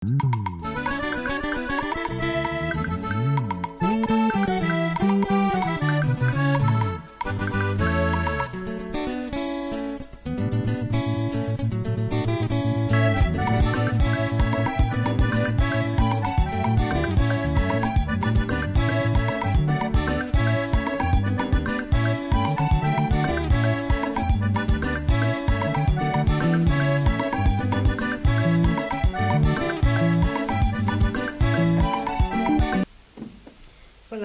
La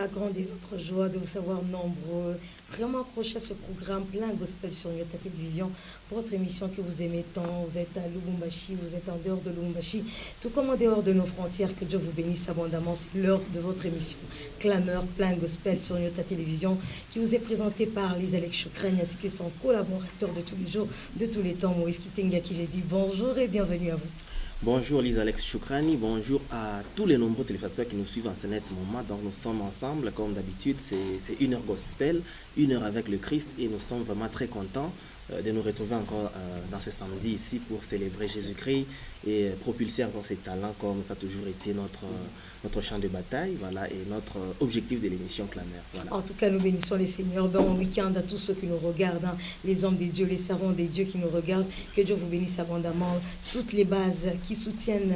grande est notre joie de vous savoir nombreux, vraiment accrochés à ce programme plein gospel sur Nyota Télévision, pour votre émission que vous aimez tant. Vous êtes à Lubumbashi, vous êtes en dehors de Lubumbashi, tout comme en dehors de nos frontières. Que Dieu vous bénisse abondamment. C'est l'heure de votre émission Clameur plein gospel sur Nyota Télévision, qui vous est présentée par Lise Alex Choukrani ainsi que son collaborateur de tous les jours, de tous les temps, Moïse Kitenga, qui j'ai dit bonjour et bienvenue à vous. Bonjour Lise Alex Choukrani, bonjour à tous les nombreux téléspectateurs qui nous suivent en ce net moment. Donc nous sommes ensemble, comme d'habitude, c'est une heure gospel, une heure avec le Christ, et nous sommes vraiment très contents de nous retrouver encore dans ce samedi ici pour célébrer Jésus-Christ et propulser encore ses talents comme ça a toujours été notre champ de bataille, voilà, et notre objectif de l'émission Clameur. Voilà. En tout cas, nous bénissons les Seigneurs. Bon week-end à tous ceux qui nous regardent, hein, les hommes des dieux, les servants des dieux qui nous regardent. Que Dieu vous bénisse abondamment. Toutes les bases qui soutiennent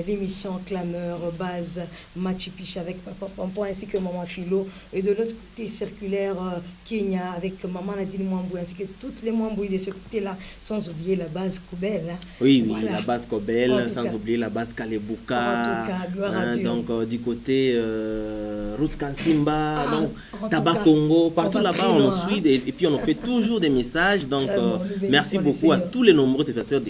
l'émission Clameur, base Machipiche avec Papa Pampo ainsi que Maman Philo, et de l'autre côté circulaire Kenya avec Maman Nadine Mwambou ainsi que toutes les Mwambou de ce côté-là, sans oublier la base Koubel. Hein. Oui, voilà. La base Koubel, sans oublier la base Kalebuka. En tout cas, gloire à Dieu. Donc du côté Roots Kansimba, Tabac Congo, partout là-bas on nous suit et puis on nous fait toujours des messages. Donc merci beaucoup à tous les nombreux téléspectateurs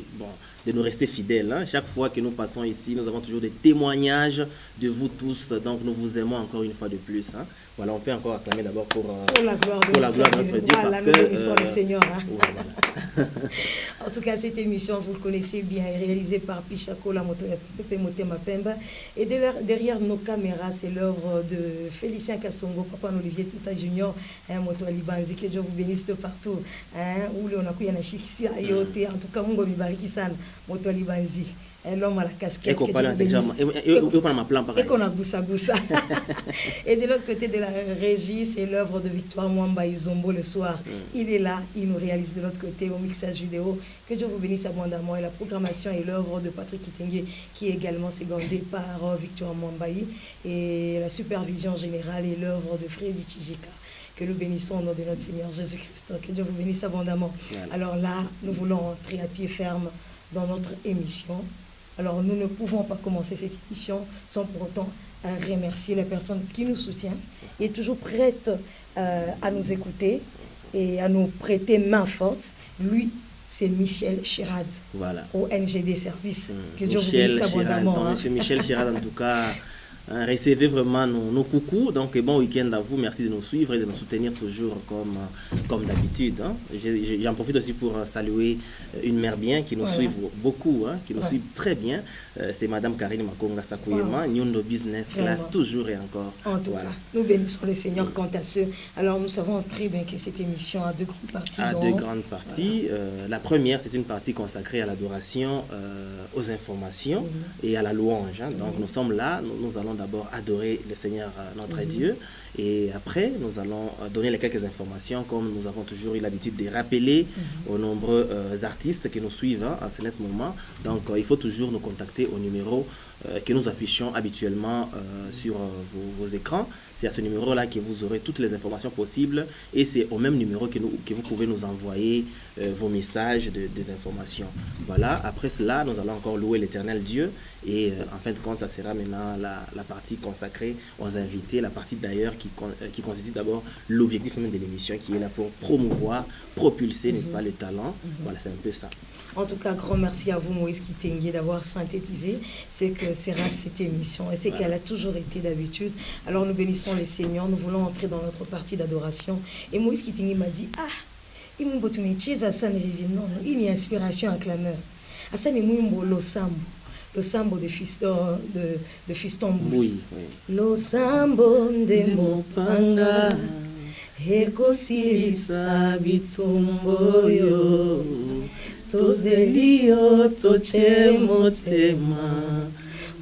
de nous rester fidèles. Hein. Chaque fois que nous passons ici, nous avons toujours des témoignages de vous tous. Donc nous vous aimons encore une fois de plus. Hein. Voilà, on peut encore acclamer d'abord pour la gloire de notre Dieu. Voilà, parce nous que bénissons le Seigneur. Hein. Voilà. En tout cas, cette émission, vous le connaissez bien, est réalisée par Pichako, la moto Pepe Motema Pemba. Et derrière nos caméras, c'est l'œuvre de Félicien Kassongo, Papa Olivier Tuta Junior, Moto Alibanzi. Que Dieu vous bénisse de partout. Où on a couillé en tout cas, Mungo Mibariki San, Moto Alibanzi. L'homme à la casquette. Et de l'autre côté de la régie, c'est l'œuvre de Victoire Mwamba Izombo le soir. Il est là, il nous réalise de l'autre côté au mixage vidéo. Que Dieu vous bénisse abondamment. Et la programmation est l'œuvre de Patrick Kitengue, qui est également secondé par Victoire Mwambaï. Et la supervision générale est l'œuvre de Freddy Tijika. Que nous bénissons au nom de notre Seigneur Jésus-Christ. Que Dieu vous bénisse abondamment. Voilà. Alors là, nous voulons entrer à pied ferme dans notre émission. Alors, nous ne pouvons pas commencer cette émission sans pour autant remercier la personne qui nous soutient et est toujours prête à nous écouter et à nous prêter main forte. Lui, c'est Michel Chirad, voilà. Au NGD Service. Que Dieu vous bénisse abondamment. Monsieur Michel Chirad, en tout cas, recevez vraiment nos coucous. Donc, bon week-end à vous. Merci de nous suivre et de nous soutenir toujours comme d'habitude. Hein. J'en profite aussi pour saluer une mère bien qui nous suit beaucoup, hein, qui nous suit très bien. C'est Madame Karine Makonga Sakouyema, Nyundo Business Class, toujours et encore. En tout cas, nous bénissons le Seigneur quant à ceux. Alors, nous savons très bien que cette émission a deux grandes parties. Deux grandes parties. Voilà. La première, c'est une partie consacrée à l'adoration, aux informations et à la louange. Hein. Donc, nous sommes là, nous allons d'abord adorer le Seigneur notre Dieu, et après nous allons donner les quelques informations comme nous avons toujours eu l'habitude de rappeler aux nombreux artistes qui nous suivent à ce net moment. Donc il faut toujours nous contacter au numéro que nous affichons habituellement sur vos écrans. C'est à ce numéro-là que vous aurez toutes les informations possibles, et c'est au même numéro que vous pouvez nous envoyer vos messages des informations. Voilà, après cela, nous allons encore louer l'Éternel Dieu, et en fin de compte, ça sera maintenant la partie consacrée aux invités, la partie d'ailleurs qui constitue d'abord l'objectif même de l'émission, qui est là pour promouvoir, propulser, n'est-ce pas, le talent. Voilà, c'est un peu ça. En tout cas, grand merci à vous, Moïse Kitengue, d'avoir synthétisé ce que sera cette émission, et c'est qu'elle a toujours été d'habitude. Alors nous bénissons les Seigneurs, nous voulons entrer dans notre partie d'adoration. Et Moïse Kitengue m'a dit, il m'a dit, non, il y a inspiration à clameur. Asa ni mwimbo lo sambo de fiston oui. Lo sambo de mopanga ekosilisa bitumbo yo tozelio toche motema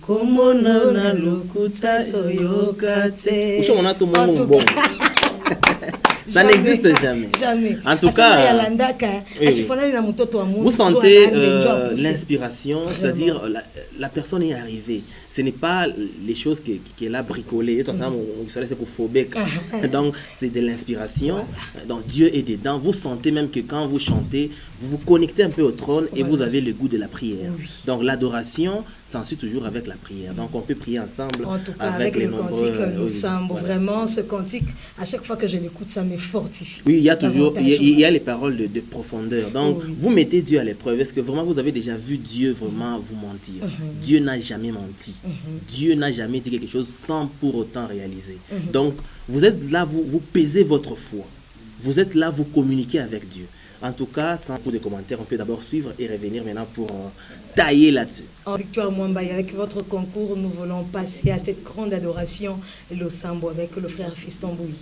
Komono na lokuta toyoka te. Ça n'existe jamais. Jamais. En tout cas, vous sentez l'inspiration, c'est-à-dire la personne est arrivée. Ce n'est pas les choses qu'elle a bricolées. Donc, c'est de l'inspiration. Donc, Dieu est dedans. Vous sentez même que quand vous chantez, vous vous connectez un peu au trône et vous avez le goût de la prière. Donc, l'adoration s'ensuit toujours avec la prière. Donc, on peut prier ensemble. En tout cas, avec le cantique, nous sommes vraiment ce cantique. À chaque fois que je l'écoute, ça me fortifie. Oui, il y a toujours, il y a les paroles de profondeur. Donc, vous mettez Dieu à l'épreuve. Est-ce que vraiment vous avez déjà vu Dieu vraiment vous mentir? Dieu n'a jamais menti. Dieu n'a jamais dit quelque chose sans pour autant réaliser. Donc, vous êtes là, vous pesez votre foi. Vous êtes là, vous communiquez avec Dieu. En tout cas, sans beaucoup de commentaires, on peut d'abord suivre et revenir maintenant pour tailler là-dessus. En Victoire Mwambaye, avec votre concours, nous voulons passer à cette grande adoration, le Sambo, avec le frère Fiston Bouy.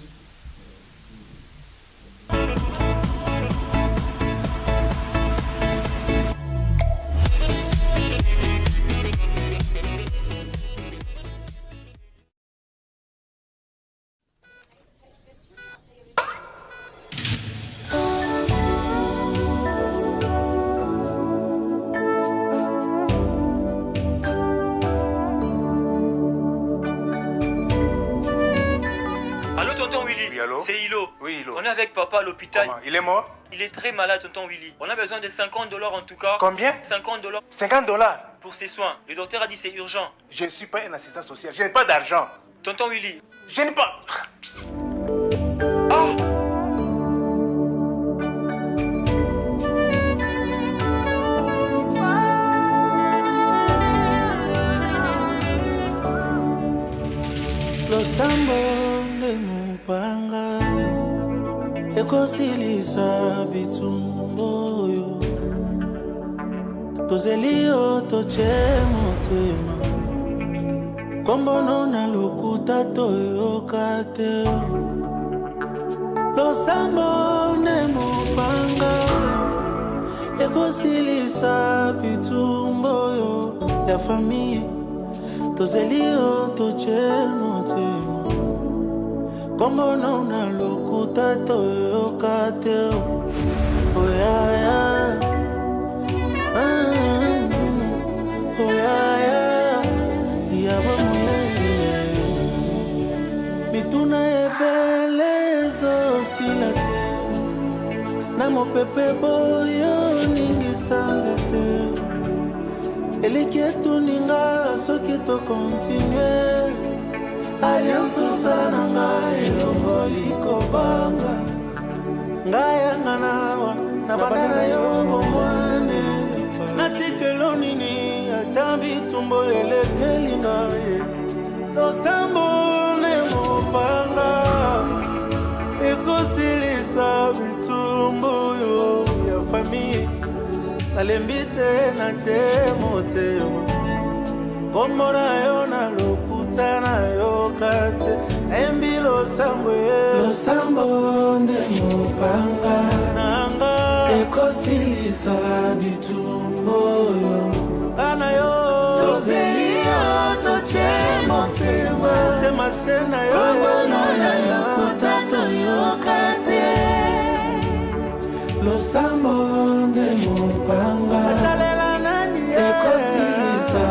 C'est Hilo. Oui, Hilo. On est avec papa à l'hôpital. Il est mort? Il est très malade, tonton Willy. On a besoin de $50 en tout cas. Combien? $50. $50 pour ses soins. Le docteur a dit c'est urgent. Je ne suis pas un assistant social. Je n'ai pas d'argent. Tonton Willy. Je n'ai pas. Losambo mupanga ekosilisa bitumbo yo tozelio toche motema kombono na lokuta toyoka te losambo mupanga ekosilisa bitumbo yo ya famille tozelio toche motema como no na lokuta toyoka te oh yeah yeah oh yeah yeah ya mituna ebelezo silate na mopepe boyo ningi sanzete eliketu ninga soki to continuer Alliance sana ngai longoli kobanga ngai nganawa na badana yo bomwane natikelo nini atambi tumbo elekeli ngai losambo ne mopanga ekosilisa bitumbo yo ya famille nalembite na chemotema komona yo na sana yo kate embilo sambo nde mopanga nanga ekosilisa bitumbo yo ana yo tozelio toche motema tema sena yo na lokuta toyoka te losambo nde mopanga ekosilisa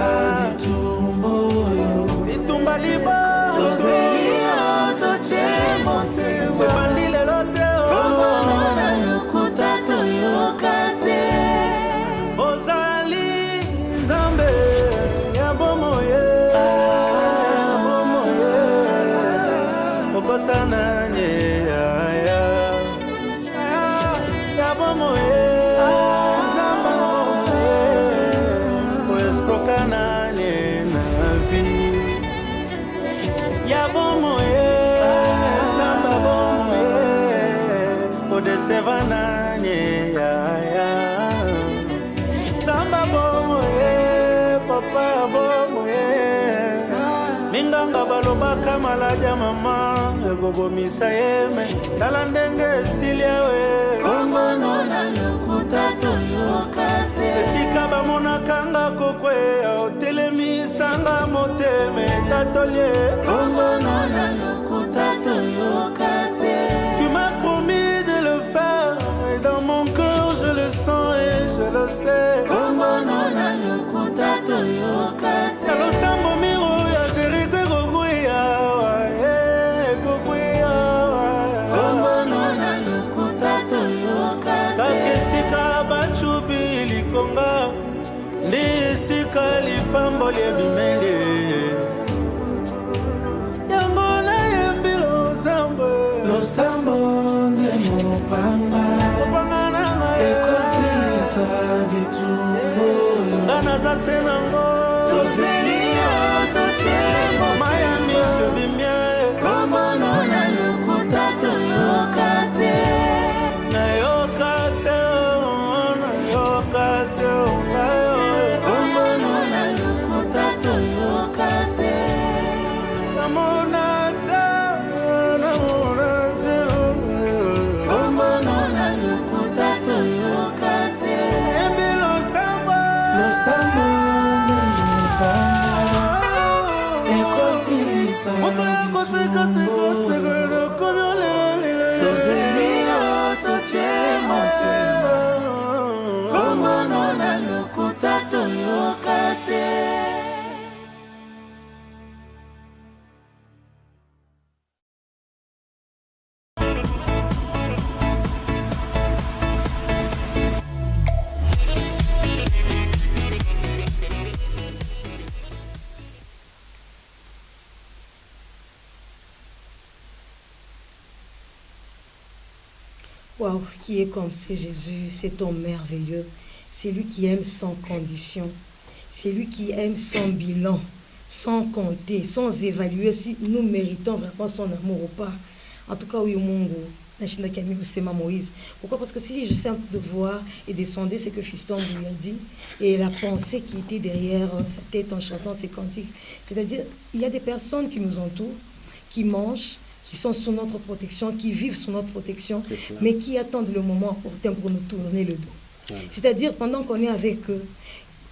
Sevananye ya ya Samba bomo ye papa bomo ye Minganga baloba kamalaja mama Egobo misa yeme Talandenge silia we Kombo nona lokuta toyoka te Esika bamona kanga kokwe Otelemi sanga motema etatolie tu m'as promis de le faire et dans mon cœur je le sens et je le sais Yalosambo miro ya Jericho goguya kakesika bachubi likonga ndi esika lipambo lyebimele yango nayembi losambo nde mopanga nanga ekosilisa bitulo nga naza se nango maya miso bimie Waouh, qui est comme c'est Jésus, c'est ton merveilleux. C'est lui qui aime sans condition. C'est lui qui aime sans bilan, sans compter, sans évaluer si nous méritons vraiment son amour ou pas. En tout cas, oui, Mungu. Moïse. Pourquoi? Parce que si je sais un peu de voir et de sonder ce que Fiston lui a dit et la pensée qui était derrière sa tête en chantant ses cantiques. C'est-à-dire, il y a des personnes qui nous entourent, qui mangent, qui sont sous notre protection, qui vivent sous notre protection, mais qui attendent le moment opportun pour nous tourner le dos. Ouais. C'est-à-dire, pendant qu'on est avec eux,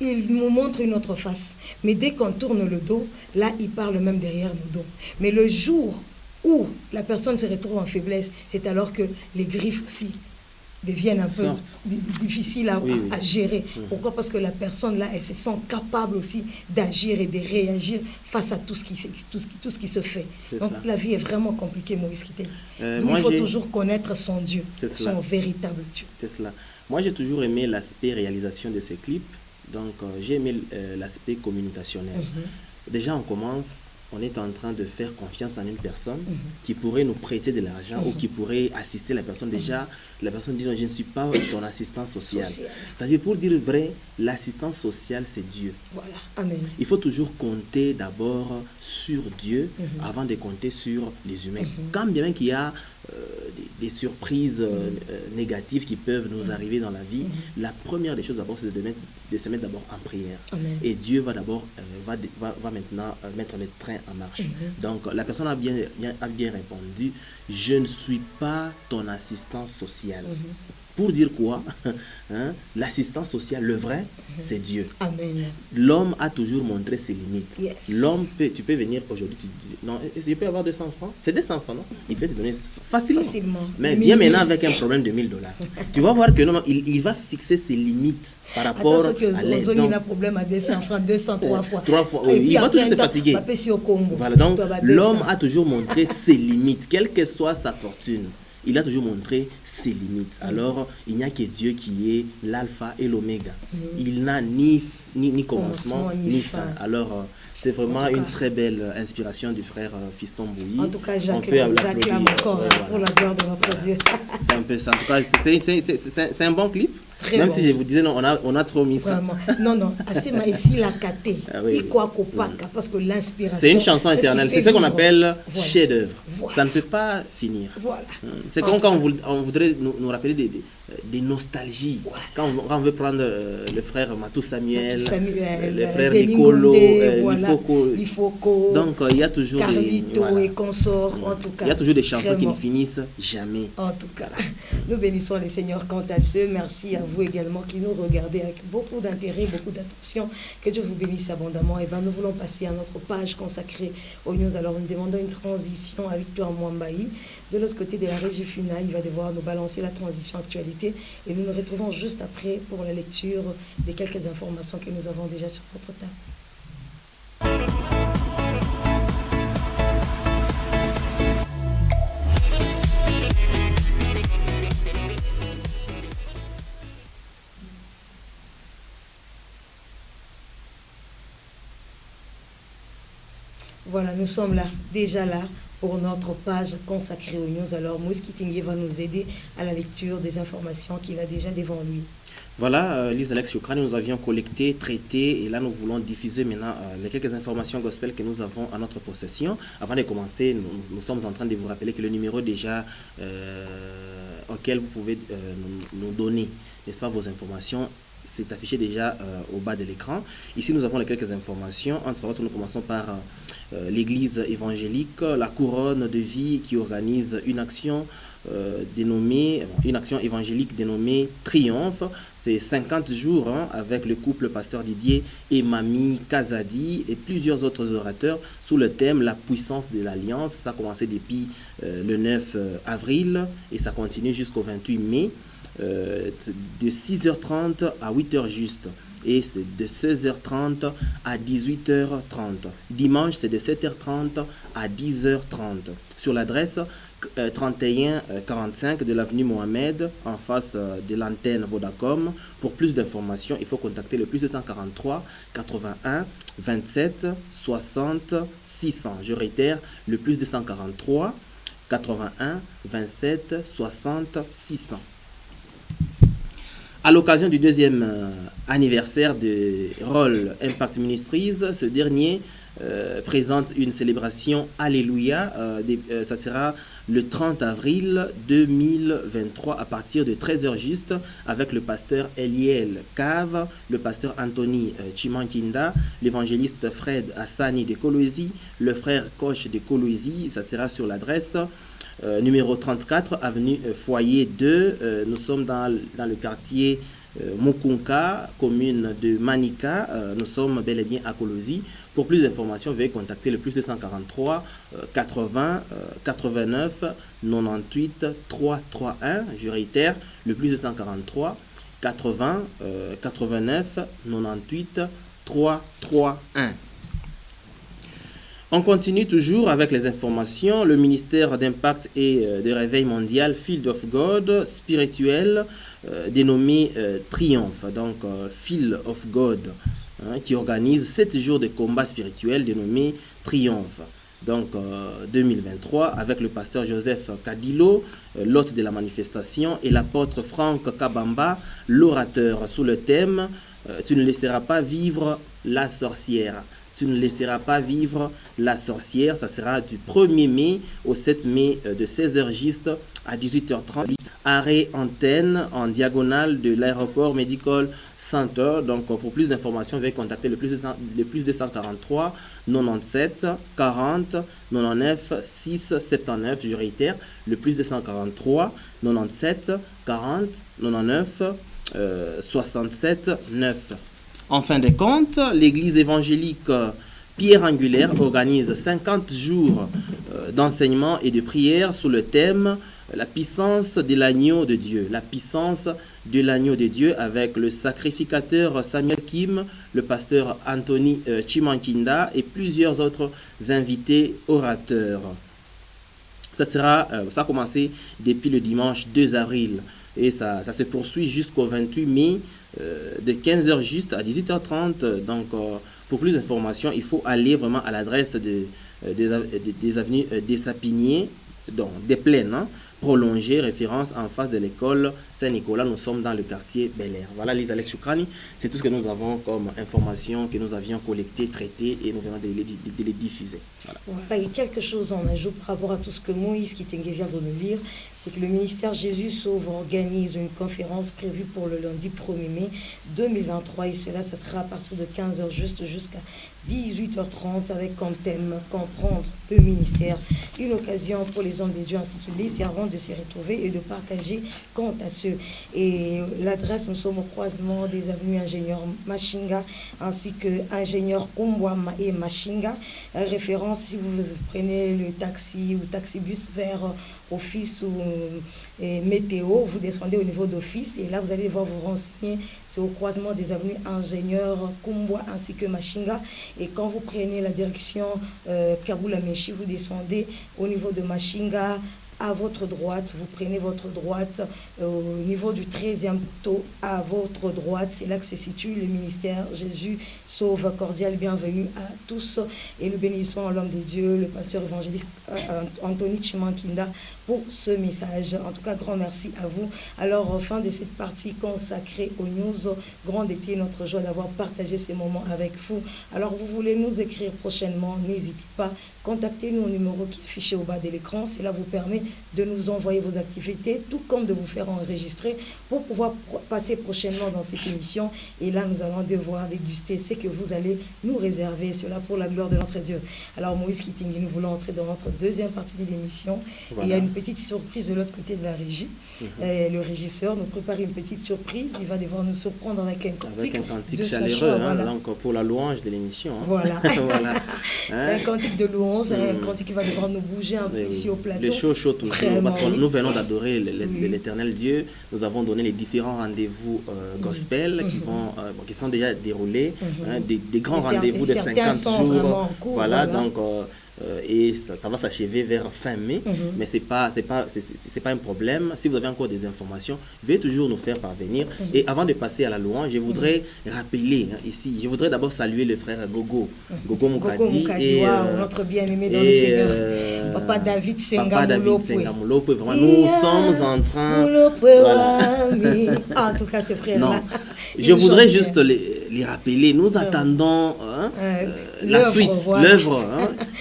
ils nous montrent une autre face. Mais dès qu'on tourne le dos, là, ils parlent même derrière nos dos. Mais le jour où la personne se retrouve en faiblesse, c'est alors que les griffes aussi deviennent un peu difficiles à gérer. Pourquoi? Parce que la personne là, elle se sent capable aussi d'agir et de réagir face à tout ce qui se fait. Donc la vie est vraiment compliquée, Moïse Kitenge. Il faut toujours connaître son Dieu, son véritable Dieu. C'est cela. Moi, j'ai toujours aimé l'aspect réalisation de ces clips. Donc, j'ai aimé l'aspect communicationnel. Déjà, on est en train de faire confiance en une personne qui pourrait nous prêter de l'argent ou qui pourrait assister la personne. Déjà, la personne dit non, je ne suis pas ton assistant social. C'est-à-dire, pour dire vrai, l'assistance sociale, c'est Dieu. Voilà, amen. Il faut toujours compter d'abord sur Dieu avant de compter sur les humains. Quand bien même qu'il y a des surprises négatives qui peuvent nous arriver dans la vie, la première des choses d'abord, c'est de se mettre d'abord en prière. Amen. Et Dieu va d'abord, va maintenant mettre le train en marche. Donc, la personne a bien répondu, je ne suis pas ton assistant social. Pour dire quoi? L'assistance sociale, le vrai, c'est Dieu. Amen. L'homme a toujours montré ses limites. Yes. L'homme tu peux venir aujourd'hui, tu dis, non, je peux avoir 200 francs. C'est 200 francs, non? Il peut te donner facilement. Mais viens maintenant avec un problème de 1000 $. Tu vas voir que non, il va fixer ses limites par rapport à l'aide. Il a un problème à 200 francs, 203 fois. 3 fois, oui. Il va toujours se fatiguer. Voilà, donc l'homme a toujours montré ses limites, quelle que soit sa fortune. Il a toujours montré ses limites. Alors, il n'y a que Dieu qui est l'alpha et l'oméga. Il n'a ni commencement, ni fin. Alors, c'est vraiment une très belle inspiration du frère Fiston Bouilly. En tout cas, j'acclame encore pour la gloire de notre Dieu. C'est un peu ça. En tout cas, c'est un bon clip. Très Même bon. Si je vous disais, non, on a trop mis ça. Vraiment. Non, assez ici la caté. Parce que l'inspiration. C'est une chanson éternelle. C'est ce qu'on appelle chef-d'œuvre. Voilà. Ça ne peut pas finir. Voilà. C'est comme quand on voudrait nous rappeler des nostalgies. Voilà. Quand on veut prendre le frère Matou Samuel, le frère Nicolo, Lifoko. Donc il y a toujours Carlito et consorts, en tout cas. Il y a toujours des chansons qui ne finissent jamais. En tout cas. Nous bénissons les seigneurs quant à ceux. Merci à vous également qui nous regardez avec beaucoup d'intérêt, beaucoup d'attention. Que Dieu vous bénisse abondamment. Et bien, nous voulons passer à notre page consacrée aux news. Alors, nous demandons une transition à Victoire Mwambayi. De l'autre côté de la régie finale, il va devoir nous balancer la transition actualité. Et nous nous retrouvons juste après pour la lecture des quelques informations que nous avons déjà sur notre table. Voilà, nous sommes là, déjà là, pour notre page consacrée aux news. Alors, Moïse Kitingé va nous aider à la lecture des informations qu'il a déjà devant lui. Voilà, Lise Alex Chokrani, nous avions collecté, traité, et là nous voulons diffuser maintenant les quelques informations gospel que nous avons à notre possession. Avant de commencer, nous sommes en train de vous rappeler que le numéro déjà auquel vous pouvez nous donner, n'est-ce pas, vos informations, c'est affiché déjà au bas de l'écran. Ici, nous avons les quelques informations. Entre autres, nous commençons par l'église évangélique, la couronne de vie qui organise une action évangélique dénommée Triomphe. C'est 50 jours avec le couple pasteur Didier et Mamie Kazadi et plusieurs autres orateurs sous le thème La puissance de l'Alliance. Ça a commencé depuis le 9 avril et ça continue jusqu'au 28 mai. De 6h30 à 8h juste, et c'est de 16h30 à 18h30. Dimanche, c'est de 7h30 à 10h30. Sur l'adresse 3145 de l'avenue Mohamed, en face de l'antenne Vodacom. Pour plus d'informations, il faut contacter le plus 243 81 27 60 600. Je réitère, le plus 243 81 27 60 600. À l'occasion du deuxième anniversaire de Roll Impact Ministries, ce dernier présente une célébration Alléluia. Ça sera le 30 avril 2023 à partir de 13h juste avec le pasteur Eliel Cave, le pasteur Anthony Chimankinda, l'évangéliste Fred Hassani de Kolwezi, le frère Koch de Kolwezi. Ça sera sur l'adresse numéro 34, avenue Foyer 2. Nous sommes dans le quartier Mukunka, commune de Manika. Nous sommes bel et bien à Kolwezi. Pour plus d'informations, veuillez contacter le plus 243 80 89 98 331. Je réitère, le plus 243 80 89 98 331. On continue toujours avec les informations. Le ministère d'Impact et de Réveil mondial, Field of God, spirituel, dénommé Triomphe, donc Field of God, qui organise 7 jours de combat spirituel dénommé Triomphe. Donc 2023, avec le pasteur Joseph Kadilo, l'hôte de la manifestation, et l'apôtre Franck Kabamba, l'orateur, sous le thème « Tu ne laisseras pas vivre la sorcière ». Tu ne laisseras pas vivre la sorcière. Ça sera du 1er mai au 7 mai de 16h juste à 18h30. Arrêt antenne en diagonale de l'aéroport Medical Center. Donc pour plus d'informations, veuillez contacter le plus 243 97 40 99 6 79. Je réitère, le plus 243 97 40 99 67 9. En fin de compte, l'église évangélique Pierre Angulaire organise 50 jours d'enseignement et de prière sous le thème La puissance de l'agneau de Dieu. La puissance de l'agneau de Dieu avec le sacrificateur Samuel Kim, le pasteur Anthony Chimankinda et plusieurs autres invités orateurs. Ça a commencé depuis le dimanche 2 avril et ça se poursuit jusqu'au 28 mai. De 15h juste à 18h30. Donc, pour plus d'informations, il faut aller vraiment à l'adresse des avenues des Sapiniers, donc des Plaines, prolongée, référence en face de l'école Saint-Nicolas. Nous sommes dans le quartier Bel-Air. Voilà, Lise Alex Chokrani, c'est tout ce que nous avons comme information que nous avions collecté, traité et nous venons de les diffuser. Voilà, et quelque chose en ajoute par rapport à tout ce que Moïse Kitingé vient de nous lire, c'est que le ministère Jésus Sauve organise une conférence prévue pour le lundi 1er mai 2023 et cela, ça sera à partir de 15h juste jusqu'à 18h30 avec comme thème comprendre le ministère, une occasion pour les hommes de Dieu ainsi que les servants de de se retrouver et de partager quant à ce. Et l'adresse, nous sommes au croisement des avenues Ingénieur Machinga ainsi que Ingénieur Kumbwama et Machinga. Référence, si vous prenez le taxi ou taxibus vers Office ou Météo, vous descendez au niveau d'Office et là vous allez devoir vous renseigner. C'est au croisement des avenues Ingénieur Kumbwa ainsi que Machinga. Et quand vous prenez la direction Kabula Meshi, vous descendez au niveau de Machinga. À votre droite, vous prenez votre droite au niveau du 13e poteau, à votre droite, c'est là que se situe le ministère Jésus sauve, cordial bienvenue à tous et nous bénissons l'homme de Dieu, le pasteur évangéliste Anthony Chimankinda pour ce message. En tout cas, grand merci à vous. Alors, fin de cette partie consacrée aux news, grande était notre joie d'avoir partagé ces moments avec vous. Alors, vous voulez nous écrire prochainement, n'hésitez pas, contactez-nous au numéro qui est affiché au bas de l'écran. Cela vous permet de nous envoyer vos activités, tout comme de vous faire enregistrer pour pouvoir passer prochainement dans cette émission. Et là, nous allons devoir déguster ce que vous allez nous réserver. Cela pour la gloire de notre Dieu. Alors, Moïse Kitingi, nous voulons entrer dans notre deuxième partie de l'émission. Voilà. Il y a une petite surprise de l'autre côté de la régie. Le régisseur nous prépare une petite surprise. Il va devoir nous surprendre avec un cantique de chaleureux, choix, voilà. Donc pour la louange de l'émission. Voilà. Voilà. C'est un cantique de louange, un cantique qui va devoir nous bouger un peu ici au plateau. Le chaud toujours. Vraiment, parce que nous venons d'adorer l'éternel Dieu. Nous avons donné les différents rendez-vous gospel qui sont déjà déroulés, des grands rendez-vous de 50 jours. Voilà, donc et ça va s'achever vers fin mai, mais c'est pas un problème. Si vous avez encore des informations, veuillez toujours nous faire parvenir. Et avant de passer à la louange, je voudrais rappeler ici, je voudrais d'abord saluer le frère Gogo Moukadi et notre bien-aimé dans le Seigneur, Papa David Sengamoulopo. Vraiment, nous sommes en train. Voilà. En tout cas, ce frère-là. Je voudrais juste les rappeler. Nous attendons la suite, l'œuvre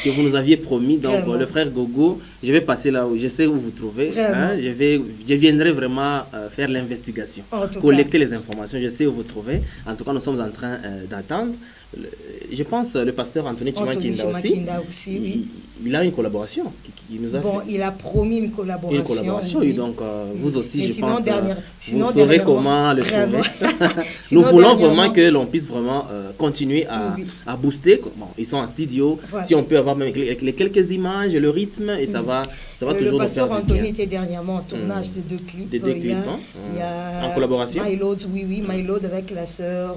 que vous nous aviez promis. Donc, le frère Gogo, je vais passer là où je sais où vous trouvez. Je viendrai vraiment faire l'investigation, collecter les informations. Je sais où vous trouvez. En tout cas, nous sommes en train d'attendre. Je pense le pasteur Anthony Chimankinda aussi, oui. Il a une collaboration qui nous a fait. Il a promis une collaboration. Une collaboration, oui. Donc vous aussi, je pense, vous saurez comment le trouver. Nous voulons vraiment que l'on puisse vraiment continuer à booster. Bon, ils sont en studio. Voilà. Si on peut avoir même les quelques images, le rythme, et ça va toujours nous faire du bien. Le pasteur Anthony était dernièrement en tournage de 2 clips. Il y a en collaboration. My Lord avec la sœur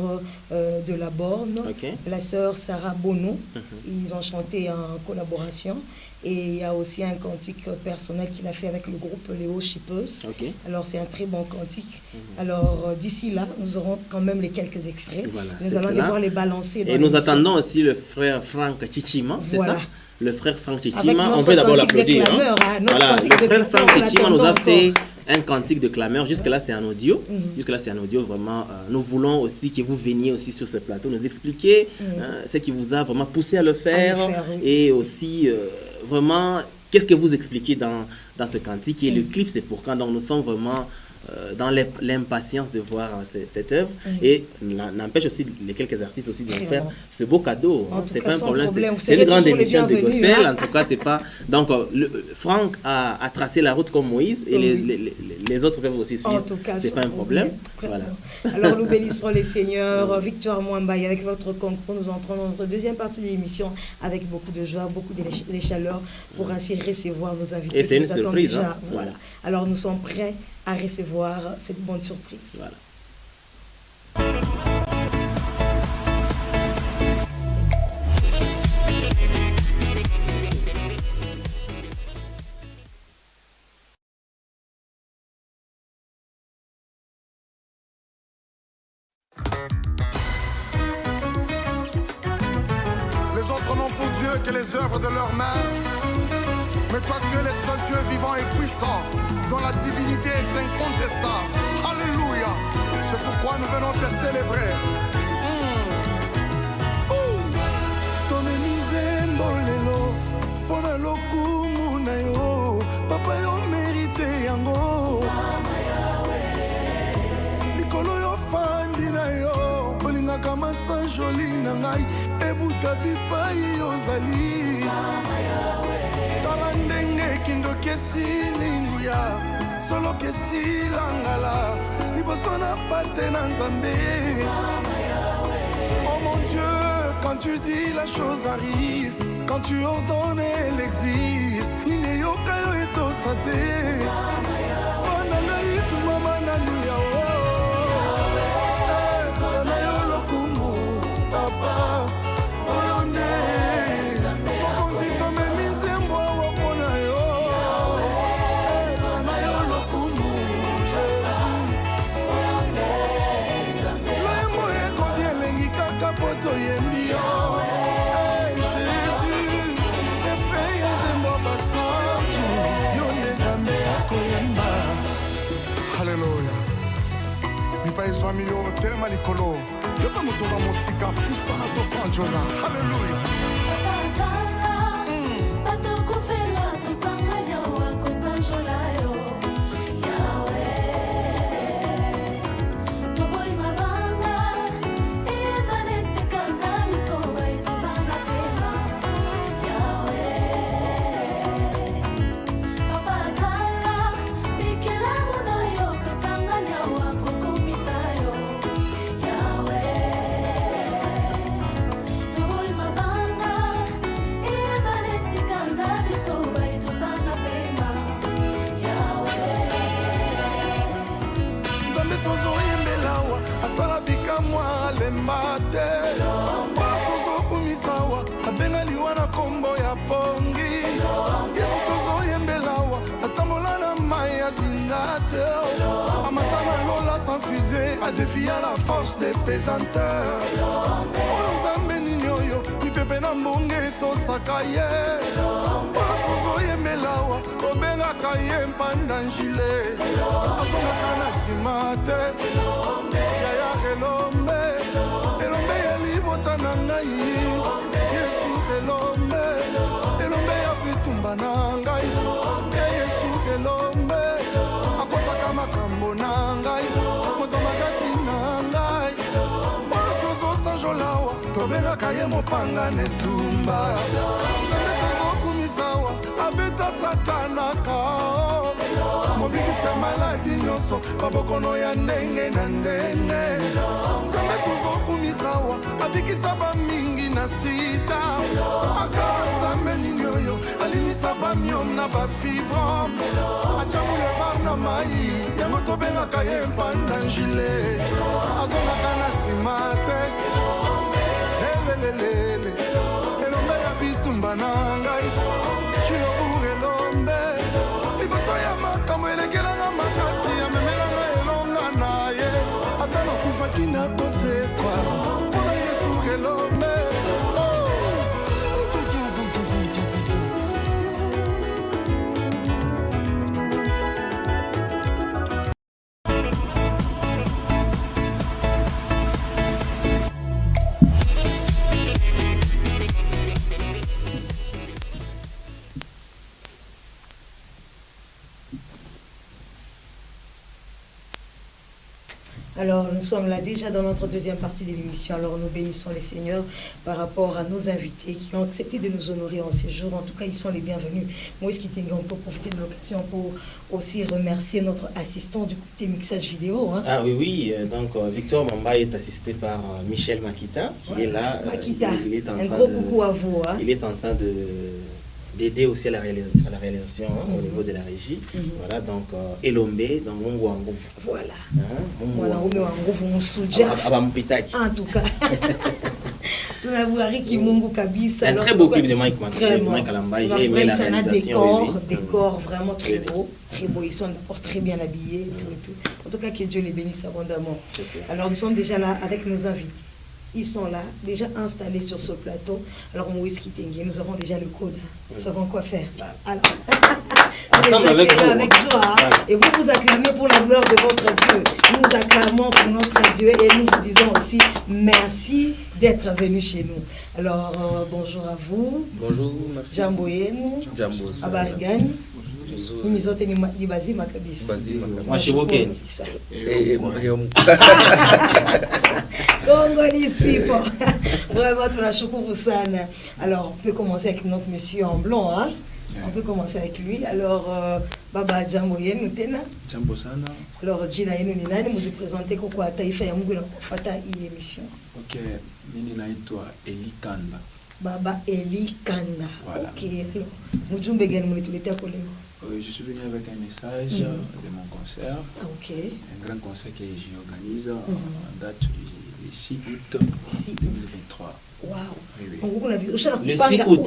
de la Borne. La sœur Sarah Bono, ils ont chanté en collaboration. Et il y a aussi un cantique personnel qu'il a fait avec le groupe Léo Chippers. Alors c'est un très bon cantique. Alors d'ici là, nous aurons quand même les quelques extraits. Voilà, nous allons devoir les balancer. Et nous attendons aussi le frère Franck Chichima, c'est ça? Le frère Franck Chichima, on peut d'abord l'applaudir. Voilà, le frère Franck Chichima nous a fait un cantique de clameur. Jusque-là, c'est en audio. Jusque-là, c'est en audio. Vraiment, nous voulons aussi que vous veniez aussi sur ce plateau nous expliquer ce qui vous a vraiment poussé à le faire. Et aussi, vraiment, qu'est-ce que vous expliquez dans ce cantique. Et le clip, c'est pour quand. Donc, nous sommes vraiment dans l'impatience de voir cette œuvre. Et n'empêche aussi les quelques artistes aussi de nous faire ce beau cadeau. C'est pas un problème. C'est une grande émission de gospel. En tout cas, c'est pas. Donc, Franck a tracé la route comme Moïse et les autres peuvent aussi suivre. C'est pas un problème. Voilà. Alors, nous bénissons les seigneurs. Victoire Mwambaye, avec votre concours, nous entrons dans notre deuxième partie de l'émission avec beaucoup de joie, beaucoup de chaleur pour ainsi recevoir nos invités. Et c'est une surprise. Voilà. Alors, nous sommes prêts à recevoir cette bonne surprise. Voilà. Les autres n'ont pour Dieu que les œuvres de leurs mains. Mais toi, tu es le seul Dieu vivant et puissant, dont la divinité est incontestable. Alléluia. C'est pourquoi nous venons te célébrer. Papa yo mérite yango. Likolo yo fandi na yo. Olingaka masa joli na ngai. Ebuka bipai ozali. Tala ndenge mokindo kesilinguya solo kesilangala liboso na pate na nzambe. Oh mon Dieu, quand tu dis la chose arrive, quand tu ordonnes elle existe. Nini yokayo etosate manangai mama nanuya na yo lokumu papa oyone konzito memizembo wapona yo na yo lokumu Jésus loyembo ekondi elengi kaka poto yembi yo Hallelujah. Mipa ezwami yo telema likolo. Yopa mutuva musika pusana tosanjola. Hallelujah. A défier la force des pesanteurs. Nzambe ninyoyo mipepe na mbonge tosaka ye. Tozoyembelawa kobengaka ye mpanda njile. Azongaka na nsima te yaya elombe elombe ya libota na ngai Yesu elombe elombe ya bitumba na ngai Yesu elombe akotaka makambo na ngai tobengaka ye mopanga netumba tozokumisawa abeta satanaka mobikisa maladi nyonso babokono ya ndenge na ndenge nzambe tozokumisawa abikisa bamingi na sida aka nzambe nini oyo alimisa bamiom na bafibre atya boulevard na mai yango tobengaka ye mpanda njile azongaka na nsima te elelele elombe ya bitumba na ngai chilobour elombe liboso ya makambo elekelanga makasi amemelanga elonga na ye ata nakufaki nakosekwa mpona Yesu elombe Alors, nous sommes là déjà dans notre deuxième partie de l'émission. Alors, nous bénissons les seigneurs par rapport à nos invités qui ont accepté de nous honorer en ces jours. En tout cas, ils sont les bienvenus. Moïse Kitenge, on peut profiter de l'occasion pour aussi remercier notre assistant du côté mixage vidéo. Hein. Ah oui. Donc, Victor Mamba est assisté par Michel Makita, qui est là. Makita, il est en un train gros coucou à vous. Hein. Il est en train d'aider aussi à la réalisation au niveau de la régie. Voilà, donc Elombe, donc Mungu Wanguvu. Voilà. Mungu Wanguvu Musuja. En tout cas. Un très beau clip de Mike Alamba. J'ai aimé la réalisation. Décor vraiment très beau. Très beau. Ils sont d'abord très bien habillés. Tout et tout. En tout cas, que Dieu les bénisse abondamment. Alors, nous sommes déjà là avec nos invités. Ils sont là, déjà installés sur ce plateau. Alors, Moïse Kitenge, nous avons déjà le code. Nous savons quoi faire. Alors, ensemble avec joie. Et vous vous acclamez pour la gloire de votre Dieu. Nous nous acclamons pour notre Dieu et nous vous disons aussi merci d'être venus chez nous. Alors, bonjour à vous. Bonjour, merci. Jamboyen. Jambo. Abarigani. Ni zote ni bazima kabisa. Mashiboke. Congolese people. Vraiment, tunashukuru sana. Alors, on peut commencer avec notre monsieur en blanc. Hein? On peut commencer avec lui. Alors, Baba Jambo Yenu Tena. Jambo Sana. Alors, Gina Yenu Ninani, vous présentez quoi Taïfa Yamugula Fata émission. Ok, Nini Naitwa Eli Kanda. Baba Eli Kanda. Voilà. Ok, alors, Mujumbe Gani Moulituleta Kolego. Je suis venu avec un message de mon concert. Ah, ok. Un grand concert que j'organise en date du 6 août 2023. Waouh! Oui, oui. Le 6 août.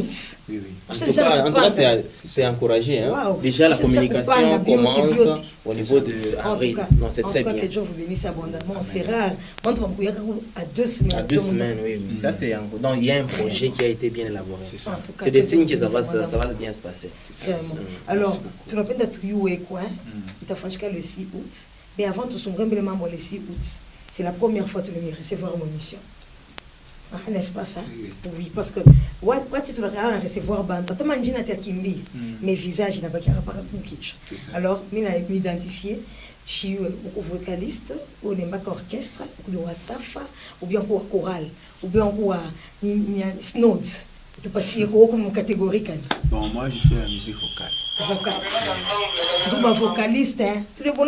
Oui, oui. En tout cas, c'est encouragé. Hein? Wow. Déjà, la communication commence au niveau de avril. Non, c'est très bien. Que Dieu vous bénisse abondamment. C'est rare. À 2 semaines. À 2 semaines, oui. Ça, c'est donc, il y a un projet qui a été bien élaboré. C'est ça. C'est des signes que ça va bien se passer. Vraiment. Alors, tu n'as pas de quoi. Il t'a franchi le 6 août. Mais avant tout, son grand membre le 6 août. C'est la première fois que tu veux recevoir mon mission. Ah, n'est-ce pas ça? Oui, parce que quand tu dois recevoir Banto, tu m'as dit que tu mes visages n'ont pas kitsch. Alors, je m'ai identifié. Je suis vocaliste, ou un orchestre, ou un safa, ou bien un choral, ou bien un snod. Tu peux dire une catégorie. Bon, moi, je fais la musique vocale. Vocal. Tu es vocaliste, hein? Tu es bon,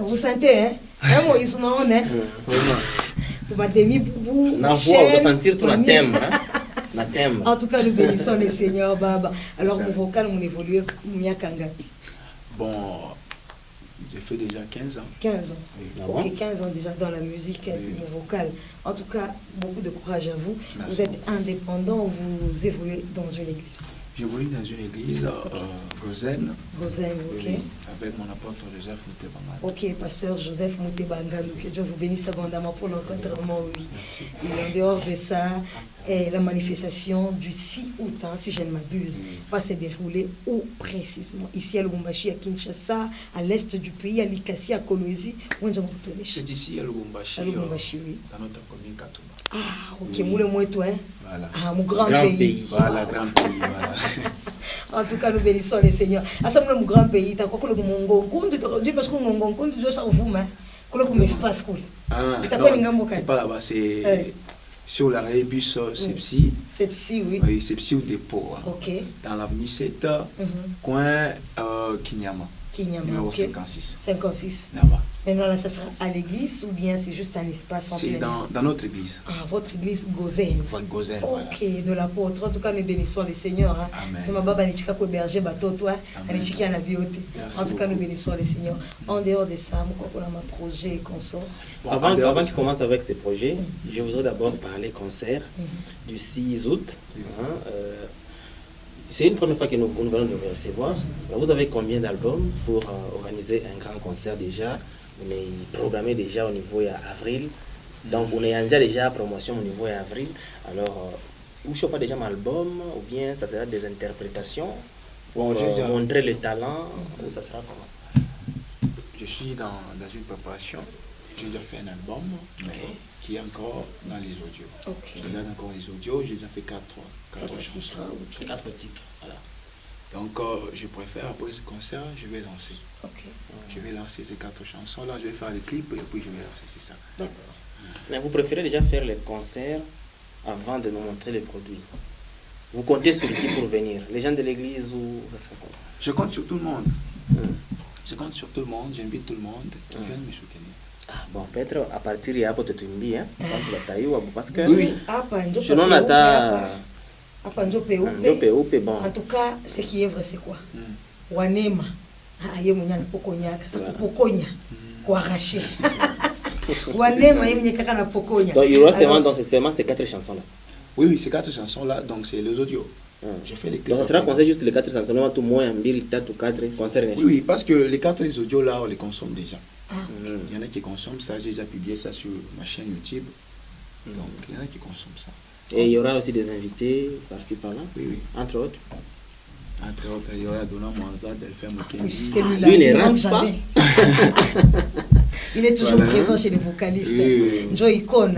vous sentez, hein? Ils sont en hein? Tu m'as demi boubou. La voix, on doit sentir ton thème. En tout cas, nous bénissons le Seigneur, Baba. Alors, mon vocal, on évolue, bon, j'ai fait déjà 15 ans. 15 ans. Oui. Ok, 15 ans déjà dans la musique, mon vocal. En tout cas, beaucoup de courage à vous. Merci. Vous êtes indépendant, vous évoluez dans une église. J'évolue dans une église, Gozen. Gozen, ok. Oui, avec mon apôtre Joseph Moutebangal. Ok, pasteur Joseph Moutebangal, que Dieu vous bénisse abondamment pour l'encadrement, oui. Merci. Et en dehors de ça, la manifestation du 6 août, hein, si je ne m'abuse, va se dérouler où précisément? Ici à Lubumbashi, à Kinshasa, à l'est du pays, à Likasi, à Kolwezi. C'est ici à Lubumbashi, oui. Dans notre commune Katouma. Ah, ok, moule moi toi, hein? Voilà. Ah, mon grand pays. Voilà, grand pays, voilà. En tout cas, nous bénissons les seigneurs. À ce moment, mon grand pays, tu as quoi que le Mongo, parce que mon Mongo, tu dois savoir vous, mais que le espace cool. Ah, c'est pas là-bas, c'est sur la rébus Sepsi. Sepsi, oui. Oui, Sepsi au dépôt. Ok. Dans l'avenue 7, coin Kinyama. Numéro 56. 56. Là-bas. Maintenant, là, ça sera à l'église ou bien c'est juste un espace en plein? C'est dans notre église. Ah, votre église Gozen. Votre Gozen, ok, voilà. De l'apôtre. En tout cas, nous bénissons les seigneurs. Hein. C'est ma baba Nichika pour héberger bateau, toi. Nichika la bioté. En tout cas, nous bénissons les seigneurs. En dehors de ça, nous avons un projet et consort. Bon, avant qu'il commence avec ces projets, je voudrais d'abord parler concert du 6 août. C'est une première fois que nous venons de vous recevoir. Alors, vous avez combien d'albums pour organiser un grand concert déjà? On est programmé déjà au niveau d'avril. Donc, on est déjà à promotion au niveau d'avril. Alors, vous chauffez déjà un album ou bien ça sera des interprétations pour montrer le talent ou ça sera comment? Je suis dans une préparation. J'ai déjà fait un album qui est encore dans les audios. Je regarde encore les audios. J'ai déjà fait 4 chansons. 4 titres. Voilà. Donc, je préfère, après ce concert, je vais lancer. Je vais lancer ces 4 chansons-là, je vais faire les clips et puis je vais lancer, c'est ça. Mais vous préférez déjà faire les concerts avant de nous montrer les produits? Vous comptez sur qui pour venir? Les gens de l'église ou ça sera quoi? Je compte sur tout le monde. Je compte sur tout le monde, j'invite tout le monde qui vienne me soutenir. Ah bon, peut-être à partir de là, tu te dis, hein? Parce que oui. Sinon, on a bon. En tout cas, ce qui est vrai, c'est quoi? Wanema. Aye mwenye pokonya kasa pokonya kwa raché. Wanema yemye kaka na pokonya. Donc il y aura seulement ces 4 chansons là. Oui, ces 4 chansons là, donc c'est les audios. Je fais les clips. Donc ça sera concert juste les 4 chansons, non tout moins 2 3 ou 4 concerts. Oui, parce que les 4 audios là, on les consomme déjà. Il y en a qui consomment ça, j'ai déjà publié ça sur ma chaîne YouTube. Donc il y en a qui consomment ça. Et il y aura aussi des invités par-ci par-là. Oui. Entre autres. Entre autres, il y aura Dona Mwanza, Delphin Mukendi. Lui, il ne rate pas. Il est toujours présent chez les vocalistes. Joe Icon,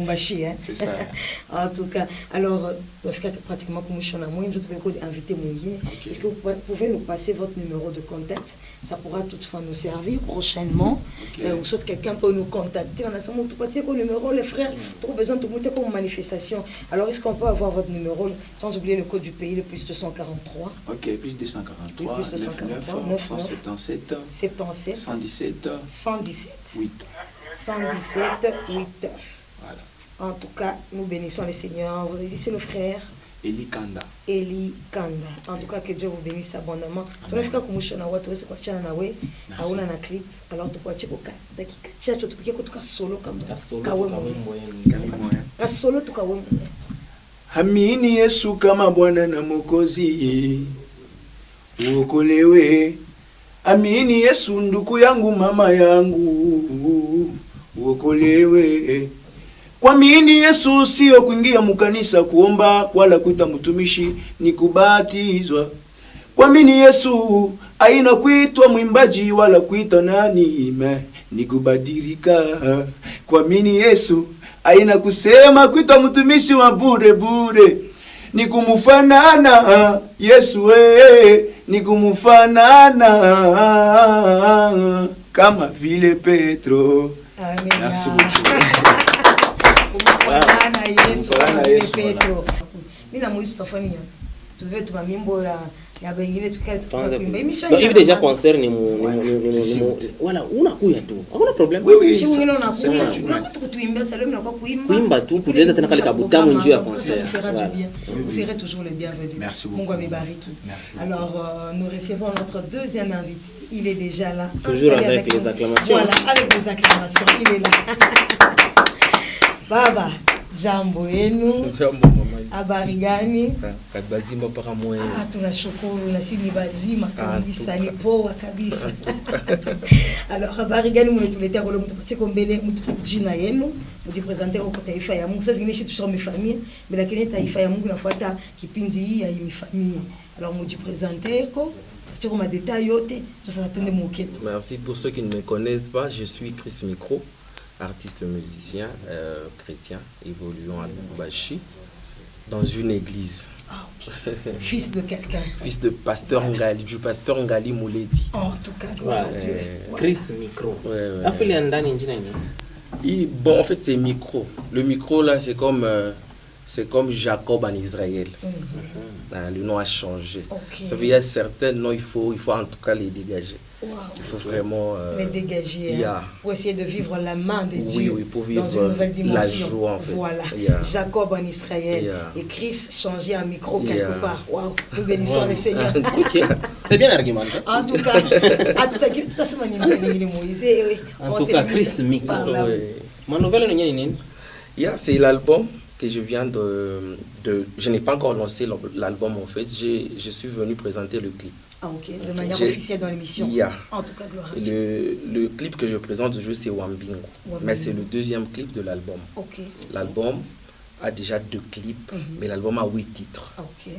Lubumbashi. Hein? C'est ça. En tout cas, alors, pratiquement comme je suis invité Mungine, est-ce que vous pouvez nous passer votre numéro de contact? Ça pourra toutefois nous servir prochainement. Ou soit quelqu'un peut nous contacter. On a sans tout parti au numéro, les frères, trop besoin de monter comme manifestation. Alors, est-ce qu'on peut avoir votre numéro sans oublier le code du pays, le plus 243? Ok, plus 243, plus 243 177, 77 117, 117 8. 117 8. Voilà. En tout cas, nous bénissons les seigneurs. Vous avez dit c'est le frère Eli Kanda. Eli Kanda. En tout cas, que Dieu vous bénisse abondamment. Alors, tu Amini Yesu kama Bwana na Mwokozi, uokolewe. Amini Yesu ndugu yangu, mama yangu, uokolewe. Kuamini Yesu sio kuingia mukanisa kuomba wala kuita mtumishi ni kubatizwa. Kuamini Yesu haina kuitwa mwimbaji wala kuita nani ni kubadilika. Kuamini Yesu haina kusema kuitwa mtumishi wa bure bure, ni kumufanana Yesu ni kumufanana kama vile Petro. Amen. Merci beaucoup. Yesu Petro. Mina Moïse Stefania. Tu veux tu mamimbo ya bengine tukale tukuimba. Hivi déjà concert ni voilà, unakuya tu. Hakuna problème. Oui, si mwingine unakuya. Unakuta kutuimbia salome na kwa kuimba tu kuleta tena kale kabutamu njoo ya concert. Ça fera du bien. Vous serez toujours les bienvenus. Merci beaucoup. Mungu amebariki. Alors nous recevons notre deuxième invité. Il est déjà là. Toujours avec les acclamations. Voilà, avec les acclamations. Il est là. Baba, jambo yenu. Jambo mama. Habari gani? Bazima para moyo. Tunashukuru na sisi ni bazima kabisa, ni poa kabisa. Alors habari gani mmetuletea kwa leo, mtupatie mbele mtu jina yenu, mjipresenter kwa taifa ya Mungu. Sasa zingine tu sommes famille, mais lakini taifa ya Mungu nafuata kipindi hii ya famille. Alors mjipresenter kwa ma détail yote, ça va tenir mon quête. Merci. Pour ceux qui ne me connaissent pas, je suis Chris Micro, artiste musicien chrétien, évoluant à Lubumbashi, dans une église. Ah, ok. Fils de quelqu'un. Fils de pasteur Ngali, du pasteur Ngali Mouledi. En tout cas, gloire à Dieu. Chris Micro. Bon, en fait, c'est Micro. Le micro, là, c'est comme Jacob en Israël. Le nom a changé. Okay. Ça veut dire certains noms, il faut en tout cas les dégager. Wow. Il faut vraiment les dégager pour essayer de vivre la main de Dieu pour vivre dans une nouvelle dimension. La joie, en fait. Voilà. Jacob en Israël et Christ changé en micro quelque part. Waouh. Nous bénissons le Seigneur. C'est bien l'argument. En tout cas, Chris Micro. Ma nouvelle c'est l'album que je viens je n'ai pas encore lancé l'album en fait. Je suis venu présenter le clip. Ah ok, de manière officielle dans l'émission. En tout cas, gloire à Dieu. Le clip que je présente aujourd'hui, c'est Wambingo. Mais c'est le deuxième clip de l'album. Ok. L'album a déjà 2 clips, mais l'album a 8 titres. Ok.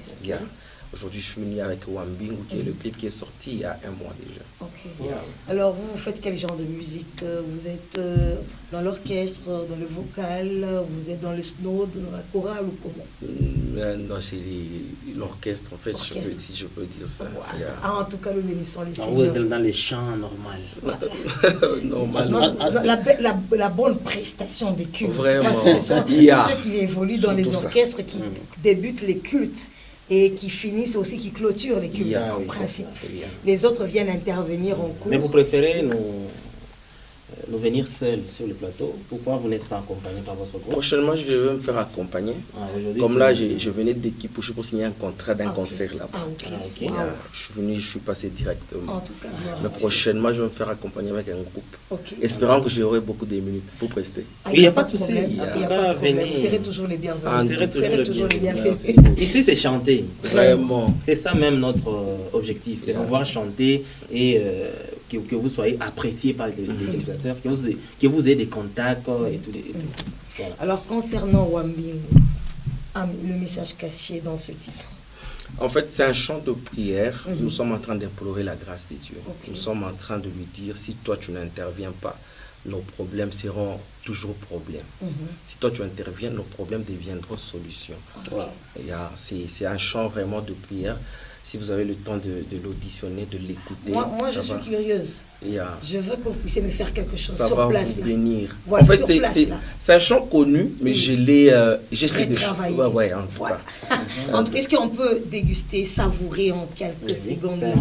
Aujourd'hui, je suis venu avec Wambingo, qui est le clip qui est sorti il y a 1 mois déjà. Ok. Alors, vous faites quel genre de musique? Vous êtes dans l'orchestre, dans le vocal, vous êtes dans le snow, dans la chorale ou comment? Non, c'est l'orchestre, en fait, si je peux dire ça. En tout cas, nous bénissons les seigneurs. Vous êtes dans les chants normaux. La bonne prestation des cultes. Vraiment. Parce que ce sont ceux qui évoluent dans les orchestres, qui débutent les cultes et qui finissent aussi, qui clôturent les cultes en principe. Les autres viennent intervenir en cours. Mais vous préférez nous venir seuls sur le plateau? Pourquoi vous n'êtes pas accompagné par votre groupe? Prochainement, je vais me faire accompagner. Comme là, je venais d'équipe pour signer un contrat d'un concert là-bas. Je suis passé directement. En tout cas, mais prochainement, je vais me faire accompagner avec un groupe. Espérant que j'aurai beaucoup de minutes pour prester. Il n'y a pas de souci. Vous serez toujours les bienvenus. Vous serez toujours les bienvenus. Ici, c'est chanter. Vraiment. C'est ça même notre objectif. C'est pouvoir chanter et que vous soyez apprécié par les téléspectateurs, que vous ayez des contacts et tout. Voilà. Alors, concernant Wambingo, le message caché dans ce titre? En fait, c'est un chant de prière. Nous sommes en train d'implorer la grâce de Dieu. Nous sommes en train de lui dire, si toi tu n'interviens pas, nos problèmes seront toujours problèmes. Si toi tu interviens, nos problèmes deviendront solutions. C'est un chant vraiment de prière. Si vous avez le temps de l'auditionner, de l'écouter. Moi je suis curieuse. Je veux que vous puissiez me faire quelque chose sur place. Ça va vous bénir. Voilà, en fait, c'est un chant connu, mais j'essaie de travailler. Ouais, en tout cas. En tout cas, est-ce qu'on peut déguster, savourer en quelques secondes là?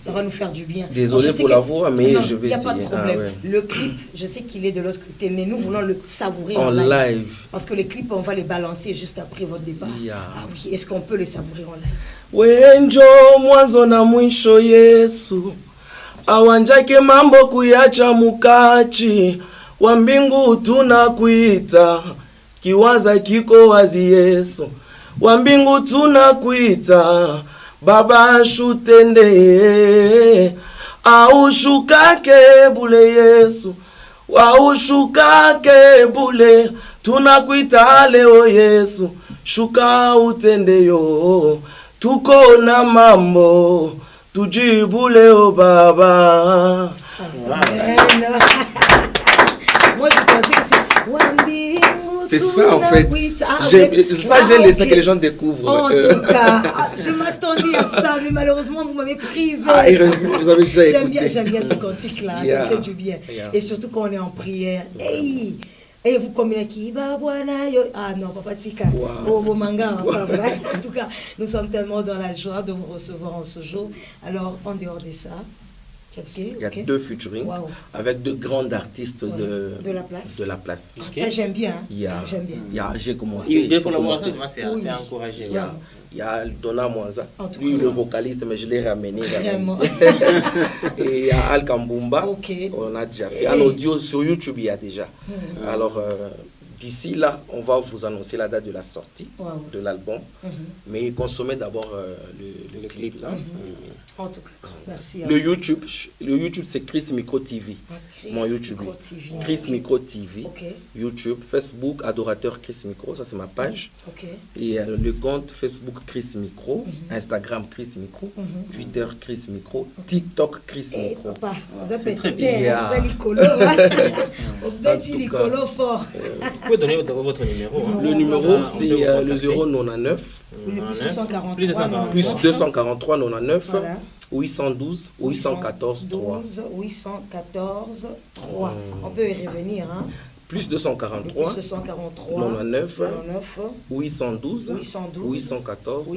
Ça va nous faire du bien. Désolé pour la voix, mais je vais essayer. Il n'y a pas de problème. Le clip, je sais qu'il est de l'autre côté, mais nous voulons le savourer en live. Parce que les clips, on va les balancer juste après votre départ. Ah oui, est-ce qu'on peut les savourer en live? Wenjo mwanzo na mwisho Yesu awanjake mambo kuyacha mukachi wa mbingu tunakuita kiwaza kiko wazi Yesu wa mbingu tunakuita Baba shutende aushukake bule Yesu aushukake bule tunakuita leo Yesu shuka utende yo tuko na mambo tujibu leo Baba. Moi je pensais que c'est ça en fait. J'ai laissé que les gens découvrent. En tout cas, je m'attendais à ça, mais malheureusement vous m'avez privé. Vous avez déjà écouté. J'aime bien ce cantique-là, ça fait du bien. Et surtout quand on est en prière. Hey! Et vous communiquez, ah non, papa Tika, au manga, en tout cas, nous sommes tellement dans la joie de vous recevoir en ce jour. Alors, en dehors de ça, il y a 2 featuring avec 2 grandes artistes de la place. Ça, j'aime bien. J'ai commencé. 2 collaborations, c'est encouragé. Il y a Donna Mwanza, lui le vocaliste, mais je l'ai ramené. Et il y a Al Kambumba, on a déjà fait. En audio, sur YouTube, il y a déjà. Alors, d'ici là, on va vous annoncer la date de la sortie de l'album. Mais consommez d'abord le clip là. En tout cas, merci. Le YouTube c'est Chris Micro TV. Mon YouTube. Chris Micro TV. YouTube, Facebook, Adorateur Chris Micro, ça c'est ma page. Et le compte Facebook Chris Micro, Instagram Chris Micro, Twitter Chris Micro, TikTok Chris Micro. Papa, vous avez très bien. Vous avez l'icolo fort. Vous pouvez donner votre numéro. Le numéro c'est le 099. Plus 243 99 812 814 3. 814 3. On peut y revenir. Plus 243 99 812 814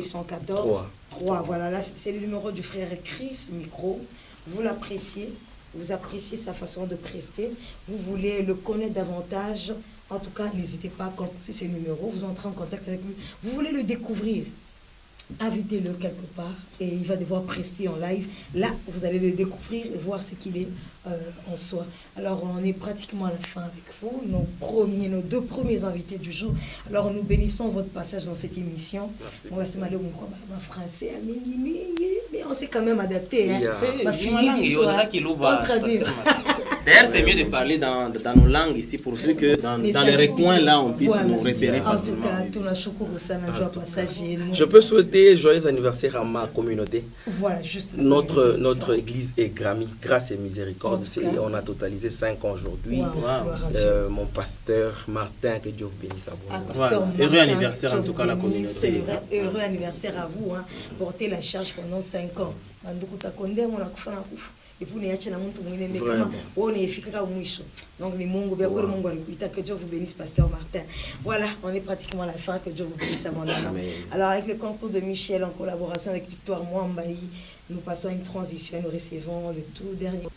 3. Voilà, là c'est le numéro du frère Chris Micro. Vous l'appréciez, vous appréciez sa façon de prester, vous voulez le connaître davantage. En tout cas, n'hésitez pas à composer ces numéros, vous entrez en contact avec lui. Vous voulez le découvrir, invitez-le quelque part et il va devoir prester en live. Là, vous allez le découvrir et voir ce qu'il est en soi. Alors, on est pratiquement à la fin avec vous, nos 2 premiers invités du jour. Alors, nous bénissons votre passage dans cette émission. Moi, c'est malheureux, français, mais on s'est quand même adapté. D'ailleurs, c'est mieux de parler dans nos langues ici, pourvu que dans les recoins là, on puisse nous repérer facilement. Je peux souhaiter joyeux anniversaire à ma communauté. Voilà, juste. Notre église est Grammy, grâce et miséricorde. On a totalisé 5 ans aujourd'hui. Mon pasteur Martin, que Dieu vous bénisse à vous. Heureux anniversaire en tout cas à la communauté. Heureux anniversaire à vous. Portez la charge pendant 5 ans. Et pour les gens donc les Mungu que Dieu vous bénisse pasteur Martin. Voilà, on est pratiquement à la fin, que Dieu vous bénisse abondamment. Alors avec le concours de Michel en collaboration avec Victoire Mwambayi, nous passons une transition et nous recevons le tout dernier.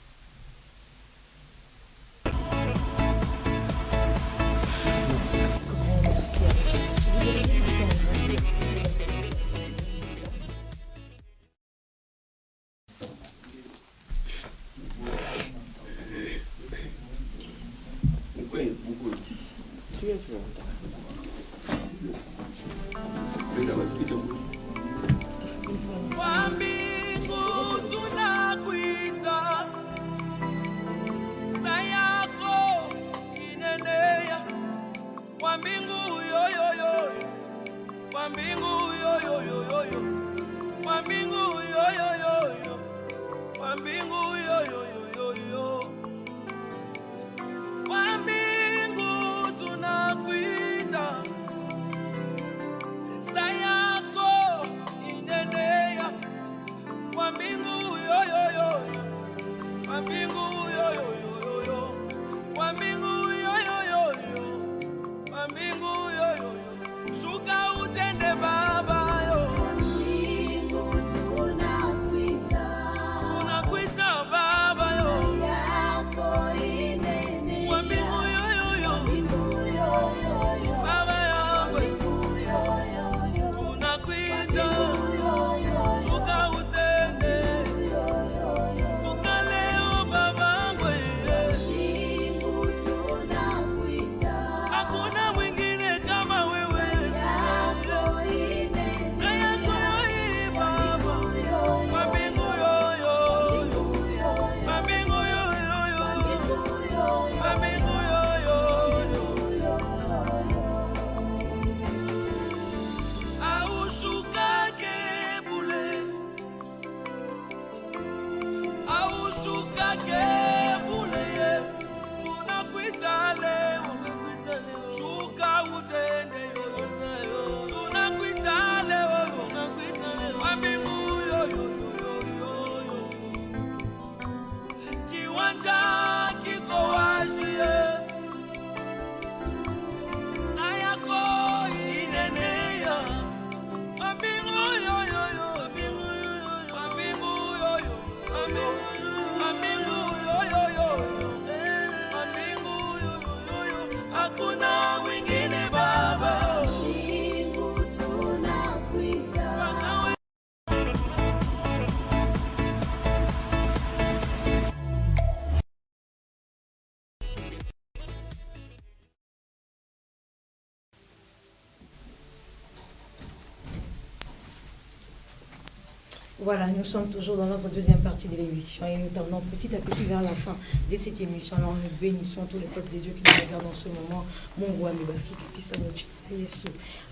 Voilà, nous sommes toujours dans notre deuxième partie de l'émission et nous tendons petit à petit vers la fin de cette émission. Alors nous bénissons tous les peuples de Dieu qui nous regardent en ce moment.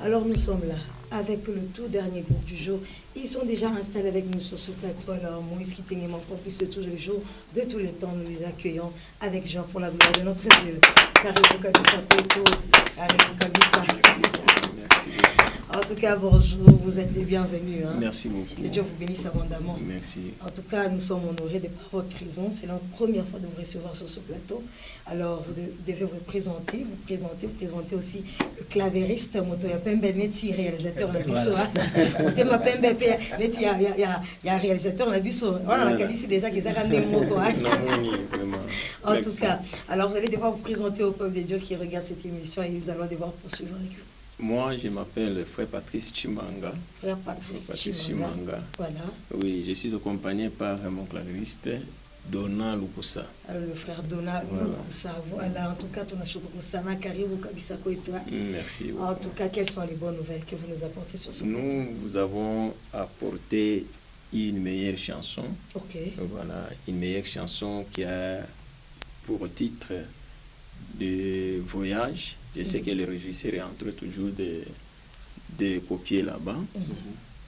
Alors nous sommes là avec le tout dernier groupe du jour. Ils sont déjà installés avec nous sur ce plateau. Alors Moïse qui tenait mon complice de tous les jours, de tous les temps, nous les accueillons avec joie pour la gloire de notre Dieu. Merci. En tout cas, bonjour, vous êtes les bienvenus. Hein. Merci beaucoup. Que Dieu vous bénisse abondamment. Merci. En tout cas, nous sommes honorés de par votre présence. C'est notre première fois de vous recevoir sur ce plateau. Alors, vous devez vous présenter aussi le clavériste, Motoya Pembe Neti, réalisateur de la Bisso. Il y a un réalisateur de la Bisso. On a qualifié déjà qu'ils ont ramené le moto. En tout cas, alors vous allez devoir vous présenter au peuple de Dieu qui regarde cette émission et ils allons devoir poursuivre avec vous. Moi, je m'appelle Frère Patrice Chimanga. Frère Patrice Chimanga. Voilà. Oui, je suis accompagné par mon clavériste, Dona Lukusa. Alors, le frère Dona Lukusa. Voilà, en tout cas, ton Sana Karibu Kabisako et toi. Merci. En tout cas, quelles sont les bonnes nouvelles que vous nous apportez sur ce Nous vous avons apporté une meilleure chanson. Ok. Voilà, une meilleure chanson qui a pour titre de Voyage. Je sais que le régisseur est en train toujours de copier là-bas.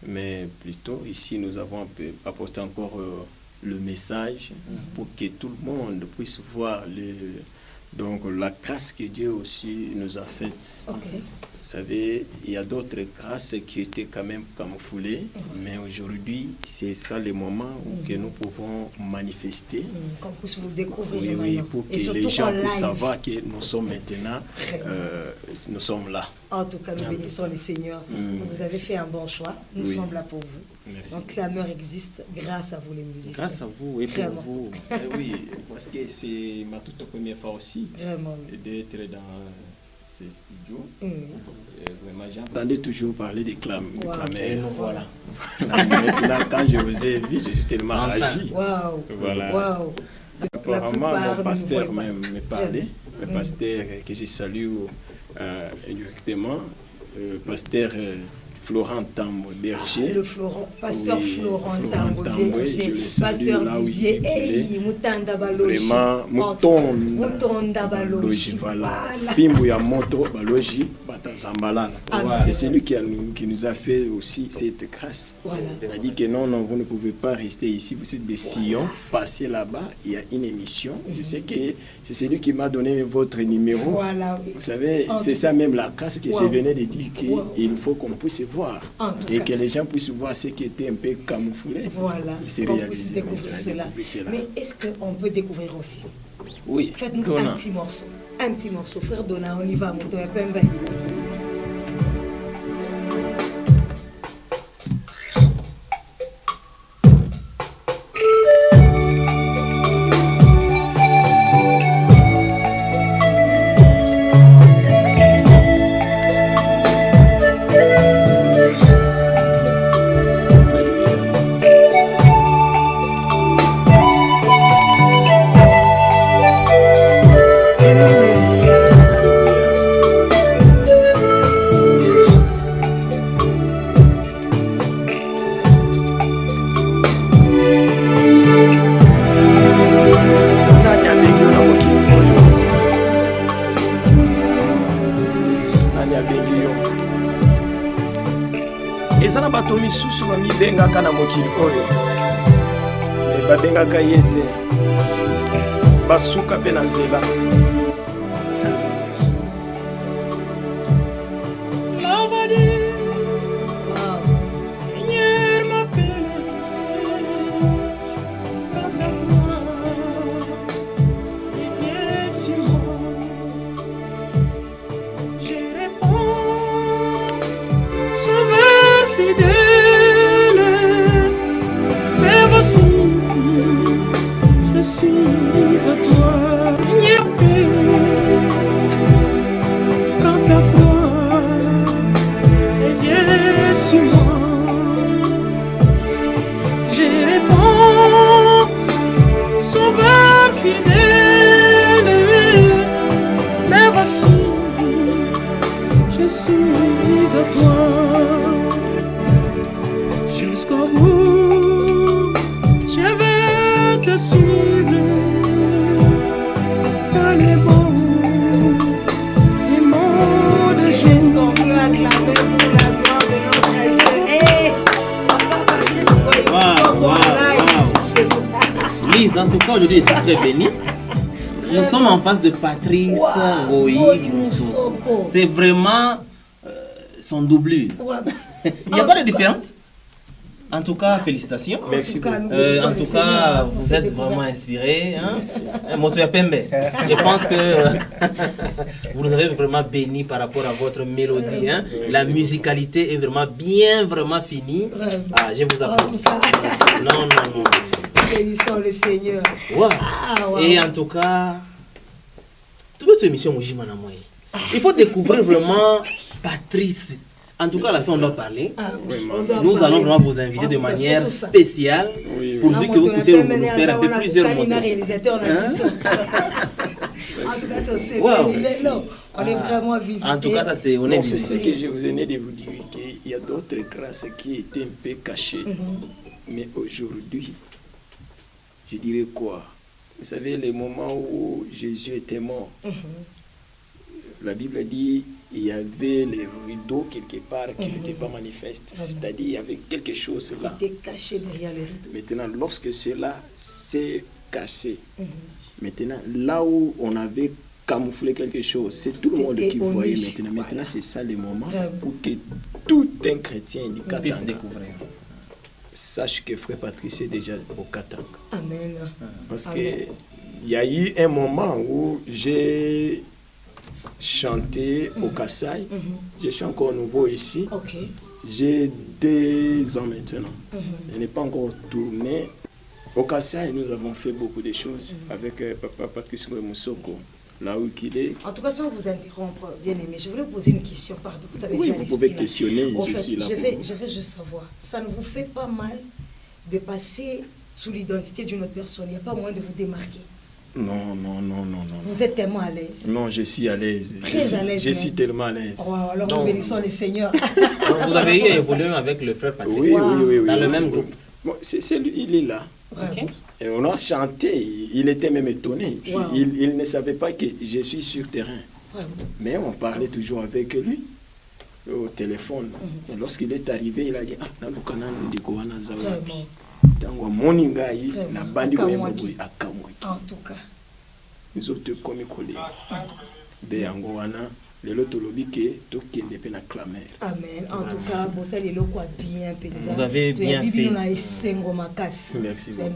Mais plutôt, ici, nous avons apporté encore le message pour que tout le monde puisse voir donc, la grâce que Dieu aussi nous a faite. Okay. Vous savez, il y a d'autres grâces qui étaient quand même camouflées, mais aujourd'hui, c'est ça le moment où que nous pouvons manifester. Qu'on puisse vous découvrir oui, pour que les gens puissent savoir que nous sommes maintenant, nous sommes là. En tout cas, nous bénissons les seigneurs. Vous avez fait un bon choix. Nous sommes là pour vous. Merci. Donc, clameur existe grâce à vous, les musiciens. Grâce à vous et pour vous. Oui, parce que c'est ma toute première fois aussi d'être dans ces studios. Vraiment, j'entendais toujours parler des clameurs. Et nous voilà. Maintenant, quand je vous ai vu, je suis tellement ravi. Voilà. Apparemment, mon pasteur même me parlait. Le pasteur que je salue directement, pasteur Florent Tambo Berger. Pasteur Florent Tambo Berger. Pasteur Didier Mutanda Baloji. Vraiment, Mutanda Baloji. Voilà. Fimbu ya moto Baloji Batazambalana. C'est celui qui nous a fait aussi cette grâce. Voilà. Il a dit que non, vous ne pouvez pas rester ici, vous êtes des sillons, passez là-bas, il y a une émission. Je sais que c'est celui qui m'a donné votre numéro. Voilà. Vous savez, c'est ça même la grâce que je venais de dire qu'il faut qu'on puisse voir. Et que les gens puissent voir ce qui était un peu camouflé. Voilà, qu'on puisse découvrir cela. Mais est-ce qu'on peut découvrir aussi? Oui. Faites-nous un petit morceau. Un petit morceau. Frère Dona, on y va, mon toya Pembe. babengaka ye te basuka mpe na nzela. Jusqu'au bout. Lise, en tout cas, aujourd'hui, je suis très béni. Nous sommes en face de Patrice Roy Moussoko. C'est vraiment son doublure. Il n'y a pas de différence. En tout cas, félicitations. Merci beaucoup. En tout cas, vous êtes vraiment inspiré. Motoya Pembe, je pense que vous nous avez vraiment béni par rapport à votre mélodie. La musicalité est vraiment bien, vraiment finie. Ah, je vous applaudis. Non. Bénissons le Seigneur. Wow. Et en tout cas, toute votre émission, il faut découvrir vraiment Patrice. En tout cas, là, on doit parler. Nous allons vraiment vous inviter de manière spéciale pour que vous puissiez nous faire un peu plusieurs motos. On est vraiment visité. En tout cas, ça c'est on est visité. C'est ce que je vous venais de vous dire, qu'il y a d'autres grâces qui étaient un peu cachées. Mais aujourd'hui, je dirais quoi? Vous savez, les moments où Jésus était mort, la Bible dit il y avait les rideaux quelque part qui n'étaient pas manifestes. C'est-à-dire il y avait quelque chose là. Qui était caché derrière les rideaux. Maintenant, lorsque cela s'est caché, maintenant, là où on avait camouflé quelque chose, c'est tout le monde qui voyait maintenant. Maintenant, c'est ça le moment pour que tout un chrétien du puisse découvrir. Sache que Frère Patrice est déjà au Katanga. Amen. Parce qu'il y a eu un moment où j'ai chanté au Kassai. Je suis encore nouveau ici. J'ai 2 ans maintenant. Je n'ai pas encore tourné. Au Kassai, nous avons fait beaucoup de choses avec Papa Patrice Moussoko. Là où il est. En tout cas, sans vous interrompre, bien aimé, je voulais poser une question. Pardon, vous savez, oui, vous pouvez questionner, je suis là. Je vais juste savoir, ça ne vous fait pas mal de passer sous l'identité d'une autre personne? Il n'y a pas moyen de vous démarquer? Non. Vous êtes tellement à l'aise? Non, je suis à l'aise. Je suis tellement à l'aise. Alors nous bénissons les seigneurs. Vous avez eu évolué avec le frère Patrice? Oui. Dans le même groupe? Bon, c'est lui, il est là. Et on a chanté, il était même étonné. Il ne savait pas que je suis sur terrain. Mais on parlait toujours avec lui au téléphone. Et lorsqu'il est arrivé, il a dit, en tout cas, nous autres comme collègues. De Angoana, les autres lobby qui ne peuvent pas clamer. Amen. En tout cas, vous avez bien fait. Vous avez bien fait. Merci beaucoup.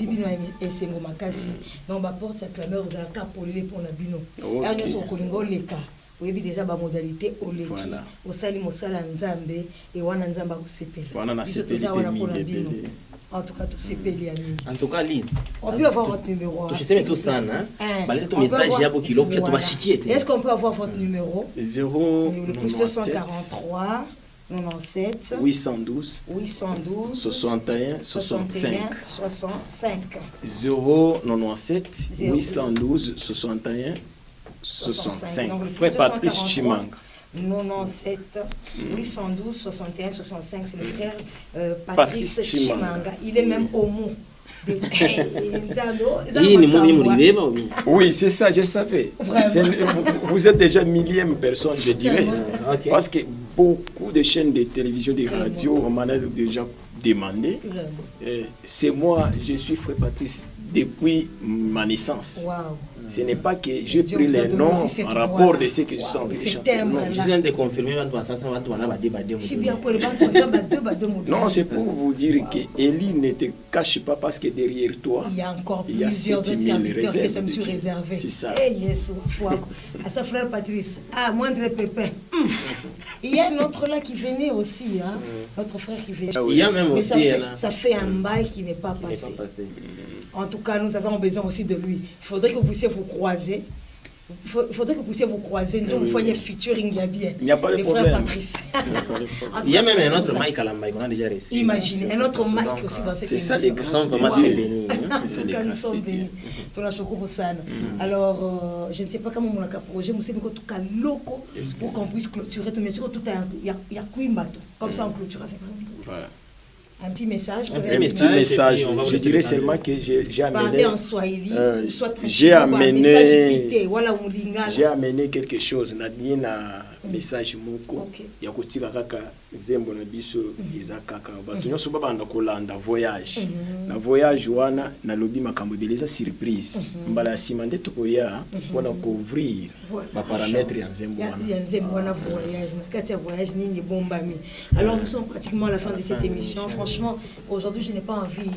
Donc, ma porte, ça clameur, vous avez qu'à pour la bino. Et on a un leka. Vous avez déjà ma modalité au leki. Au sali mosala nzambe et wana nzamba kusepela. Wana sepeli bino. En tout cas, tout c'est payé. En tout cas, Lise. On peut avoir votre numéro. Je sais tout ça, hein. Ton message, il y a beaucoup de gens qui Est-ce qu'on peut avoir votre numéro? 043 97 812 61 65 097 812 61 65. Frère Patrice Chimanga. 97 812 61 65, c'est le frère Patrice Chimanga. Il est même homo. Oui, c'est ça, je savais. Vous êtes déjà millième personne, je dirais. Parce que beaucoup de chaînes de télévision, de radio, on m'en a déjà demandé. C'est moi, je suis frère Patrice depuis ma naissance. Ce n'est pas que j'ai pris les noms en rapport de ce que je suis en train de chanter. Je viens de confirmer. Non, c'est pour vous dire que Élie ne te cache pas parce que derrière toi, il y a encore il y a 7000 réserves. C'est ça. À sa frère Patrice, moindre pépin. Il y a un autre là qui venait aussi, notre frère qui venait. Il y a même aussi. Ça fait un bail qui n'est pas passé. En tout cas, nous avons besoin aussi de lui. Il faudrait que vous puissiez vous croiser. Nous voyons featuring, il y a bien. Il n'y a pas de problème. Il y a même un autre Mike à la Mike, on a déjà reçu. Imaginez, un autre Mike aussi dans cette émission. C'est ça les grâces de Dieu. Nous sommes bénis. Alors, je ne sais pas comment on a un projet, mais c'est un loco pour qu'on puisse clôturer tout. Mais il y a Kouimbato. Comme ça, on clôture avec vous. Voilà. Un petit message. Je dirais seulement que j'ai amené. En Swahili, j'ai amené quelque chose. message moko ya kotika kaka nzembo na biso eza kaka bato nyonso babanda kolanda voyage na voyage wana na lobi makambo beleza surprise mbala ya sima nde tokoya mpona couvrir baparametre ya nzembo wana voyage na kati ya voyage nini bombami. Alors nous sommes pratiquement à la fin de cette émission. Franchement, aujourd'hui je n'ai pas envie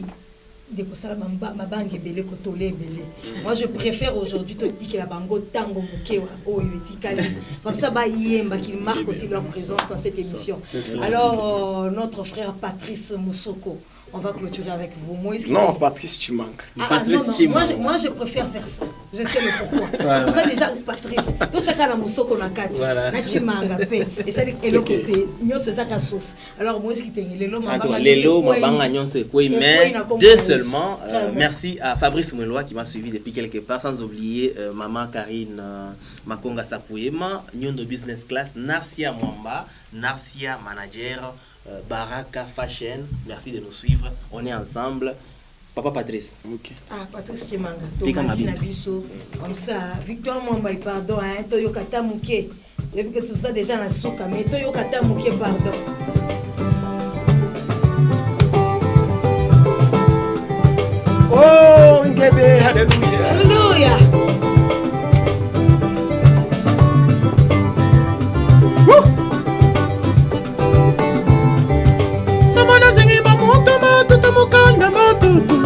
de ça ma banque est belé kotolé belé. Moi je préfère aujourd'hui te dire que la bango tango mukewa o yotikali comme ça ba yemba qu'il marque aussi leur présence dans cette émission. Alors notre frère Patrice Moussoko, on va clôturer avec vous. Non, Patrice, tu manques. Moi, je préfère faire ça. Je sais le pourquoi. Parce que ça, déjà, Patrice, tout chacun a Moussoko na kati. Tu mangas, et ça, et le côté, nous faisons la sauce. Alors, moi, ce qui t'est le mais deux seulement. Merci à Fabrice Moulois qui m'a suivi depuis quelque part, sans oublier maman Karine Makonga Sakouyema, Nyondo Business Class, Narcia Mwamba, Narcia Manager, Baraka Fashion, merci de nous suivre. On est ensemble. Papa Patrice. Ok. Ah, Patrice Chimanga. Tomatina Bisso. Comme ça, Victoire Mwamba, pardon. Toyokata Mouké. Depuis que tout ça déjà dans Souka, mais Toyokata Mouké, pardon. Oh, Ngebe, alléluia. Alléluia. Somona zengiba moto matutu mukanda matutu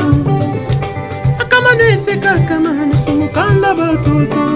akamane sekaka manu sumukanda batutu